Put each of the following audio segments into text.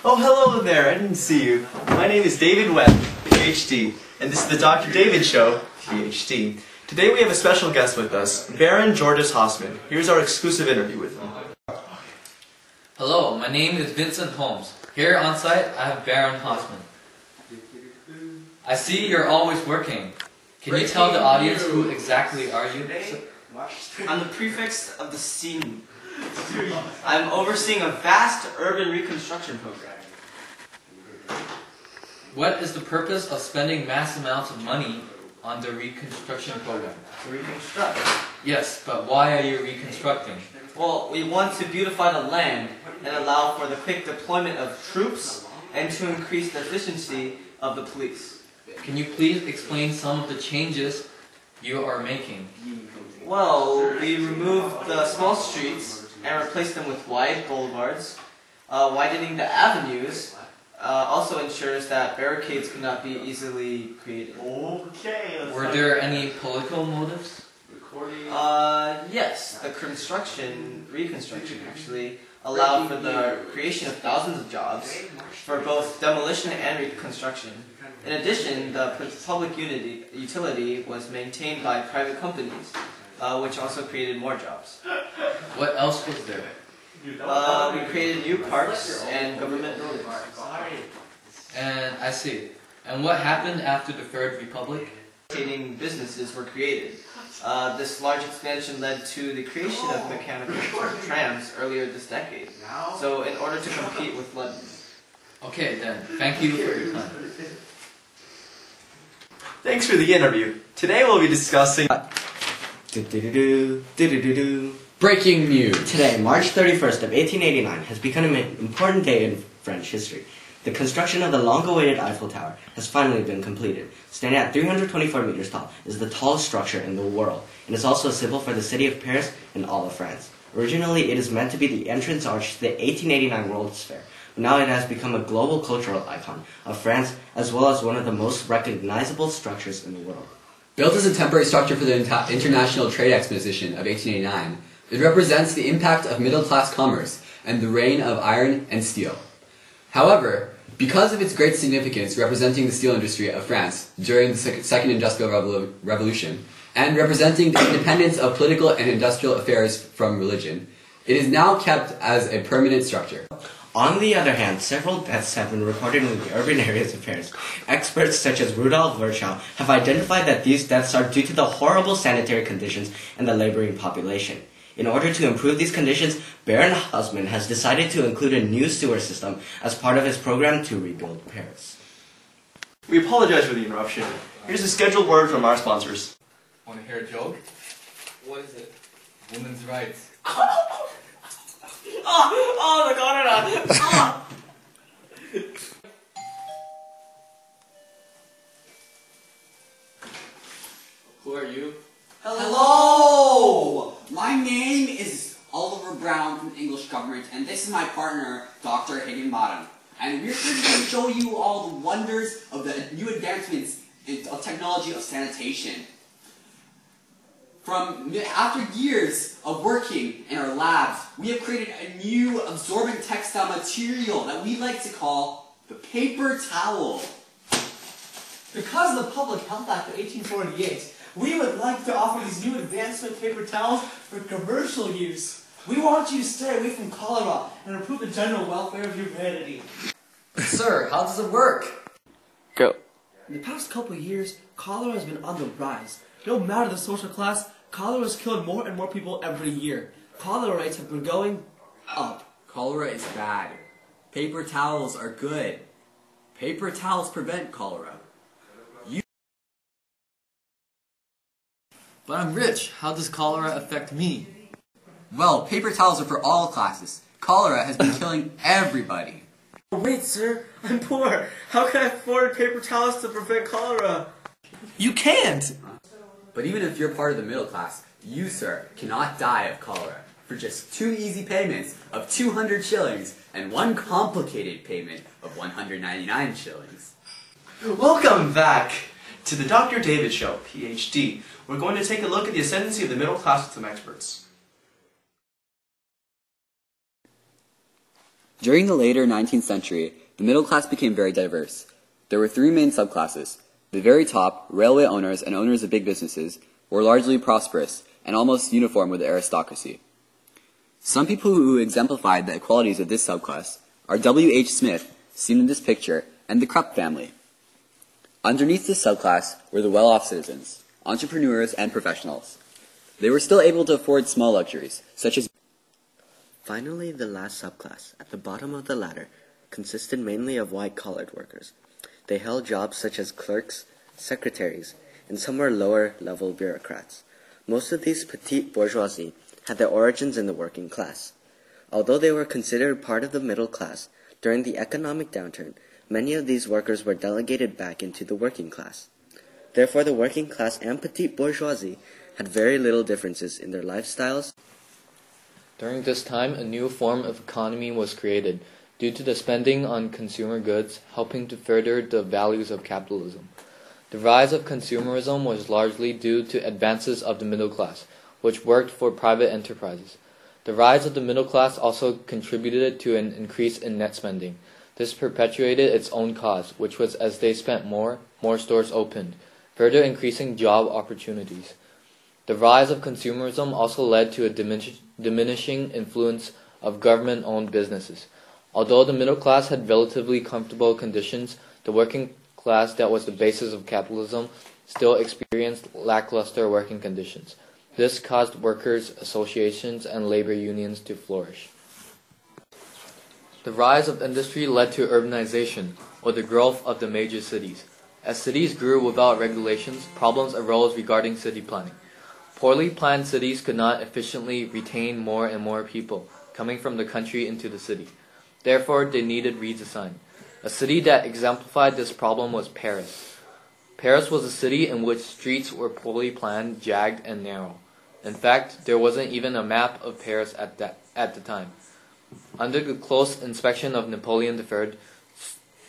Oh, hello there. I didn't see you. My name is David Webb, PhD, and this is the Dr. David Show, PhD. Today we have a special guest with us, Baron Georges Haussmann. Here's our exclusive interview with him. Hello, my name is Vincent Holmes. Here on site, I have Baron Haussmann. I see you're always working. Can you tell the audience who exactly are you? I'm the prefect of the scene. I'm overseeing a vast urban reconstruction program. What is the purpose of spending mass amounts of money on the reconstruction program? To reconstruct. Yes, but why are you reconstructing? Well, we want to beautify the land and allow for the quick deployment of troops and to increase the efficiency of the police. Can you please explain some of the changes you are making? Well, we removed the small streets and replaced them with wide boulevards. Widening the avenues also ensures that barricades could not be easily created. Were there any political motives? Yes, the reconstruction actually, allowed for the creation of thousands of jobs for both demolition and reconstruction. In addition, the public utility was maintained by private companies, which also created more jobs. What else was there? We created new parks and government buildings. And I see. And what happened after the Third Republic? Businesses were created. This large expansion led to the creation of mechanical trams earlier this decade. So in order to compete with London. Okay then, thank you for your time. Thanks for the interview. Today we'll be discussing... Breaking news! Today, March 31st of 1889, has become an important day in French history. The construction of the long-awaited Eiffel Tower has finally been completed. Standing at 324 meters tall, it is the tallest structure in the world, and is also a symbol for the city of Paris and all of France. Originally, it is meant to be the entrance arch to the 1889 World's Fair, but now it has become a global cultural icon of France, as well as one of the most recognizable structures in the world. Built as a temporary structure for the International Trade Exposition of 1889, it represents the impact of middle-class commerce and the reign of iron and steel. However, because of its great significance representing the steel industry of France during the Second Industrial Revolution, and representing the independence of political and industrial affairs from religion, it is now kept as a permanent structure. On the other hand, several deaths have been reported in the urban areas of Paris. Experts such as Rudolf Virchow have identified that these deaths are due to the horrible sanitary conditions and the laboring population. In order to improve these conditions, Baron Haussmann has decided to include a new sewer system as part of his program to rebuild Paris. We apologize for the interruption. Here's a scheduled word from our sponsors. Want to hear a joke? What is it? Women's rights. Oh, the corner! Who are you? Hello! My name is Oliver Brown from the English government, and this is my partner, Dr. Higginbottom. And we're here to show you all the wonders of the new advancements of technology of sanitation. After years of working in our labs, we have created a new absorbent textile material that we like to call the paper towel. Because of the Public Health Act of 1848, we would like to offer these new advancement paper towels for commercial use. We want you to stay away from cholera and improve the general welfare of humanity. Sir, how does it work? Go. In the past couple of years, cholera has been on the rise. No matter the social class, cholera has killed more and more people every year. Cholera rates have been going up. Cholera is bad. Paper towels are good. Paper towels prevent cholera. But I'm rich. How does cholera affect me? Well, paper towels are for all classes. Cholera has been killing everybody. Wait, sir, I'm poor. How can I afford paper towels to prevent cholera? You can't! But even if you're part of the middle class, you, sir, cannot die of cholera for just 2 easy payments of 200 shillings and 1 complicated payment of 199 shillings. Welcome back to the Dr. David Show, PhD. We're going to take a look at the ascendancy of the middle class with some experts. During the later 19th century, the middle class became very diverse. There were three main subclasses. The very top, railway owners and owners of big businesses, were largely prosperous and almost uniform with the aristocracy. Some people who exemplified the qualities of this subclass are W. H. Smith, seen in this picture, and the Krupp family. Underneath this subclass were the well-off citizens, entrepreneurs, and professionals. They were still able to afford small luxuries, such as... Finally, the last subclass, at the bottom of the ladder, consisted mainly of white-collared workers. They held jobs such as clerks, secretaries, and some were lower-level bureaucrats. Most of these petite bourgeoisie had their origins in the working class. Although they were considered part of the middle class, during the economic downturn, many of these workers were delegated back into the working class. Therefore, the working class and petite bourgeoisie had very little differences in their lifestyles. During this time, a new form of economy was created, due to the spending on consumer goods, helping to further the values of capitalism. The rise of consumerism was largely due to advances of the middle class, which worked for private enterprises. The rise of the middle class also contributed to an increase in net spending. This perpetuated its own cause, which was as they spent more stores opened, further increasing job opportunities. The rise of consumerism also led to a diminishing influence of government-owned businesses. Although the middle class had relatively comfortable conditions, the working class that was the basis of capitalism still experienced lackluster working conditions. This caused workers' associations and labor unions to flourish. The rise of industry led to urbanization, or the growth of the major cities. As cities grew without regulations, problems arose regarding city planning. Poorly planned cities could not efficiently retain more and more people coming from the country into the city. Therefore, they needed redesign. A city that exemplified this problem was Paris. Paris was a city in which streets were poorly planned, jagged, and narrow. In fact, there wasn't even a map of Paris at the time. Under the close inspection of Napoleon III,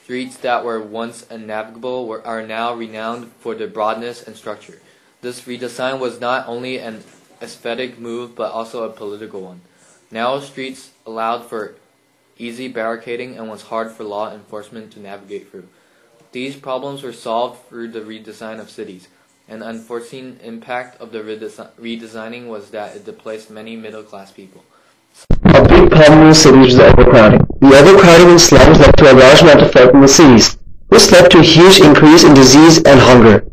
streets that were once unnavigable are now renowned for their broadness and structure. This redesign was not only an aesthetic move but also a political one. Narrow streets allowed for easy barricading and was hard for law enforcement to navigate through. These problems were solved through the redesign of cities. An unforeseen impact of the redesigning was that it displaced many middle-class people. A big problem in the cities was overcrowding. The overcrowding in slums led to a large amount of folk in the cities. This led to a huge increase in disease and hunger.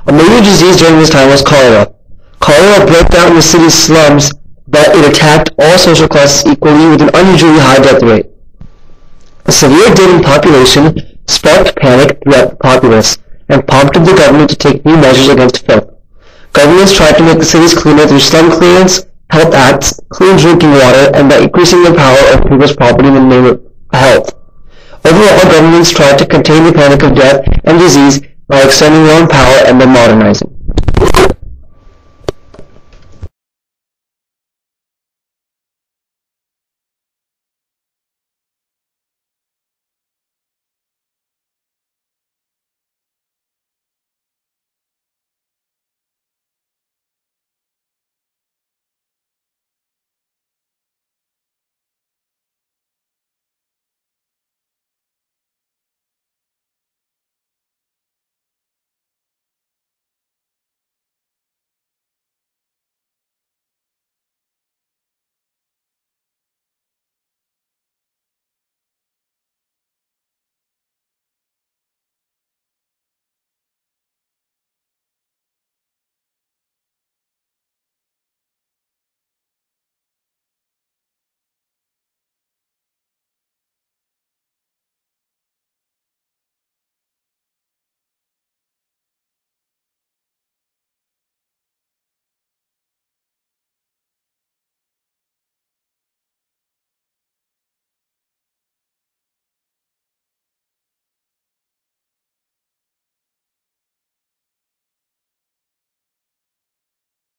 A major disease during this time was cholera. Cholera broke out in the city's slums, but it attacked all social classes equally with an unusually high death rate. A severe dip in population sparked panic throughout the populace and prompted the government to take new measures against filth. Governments tried to make the cities cleaner through slum clearance, health acts, clean drinking water, and by increasing the power of people's property in the name of health. Overall, governments tried to contain the panic of death and disease by extending their own power and by modernizing.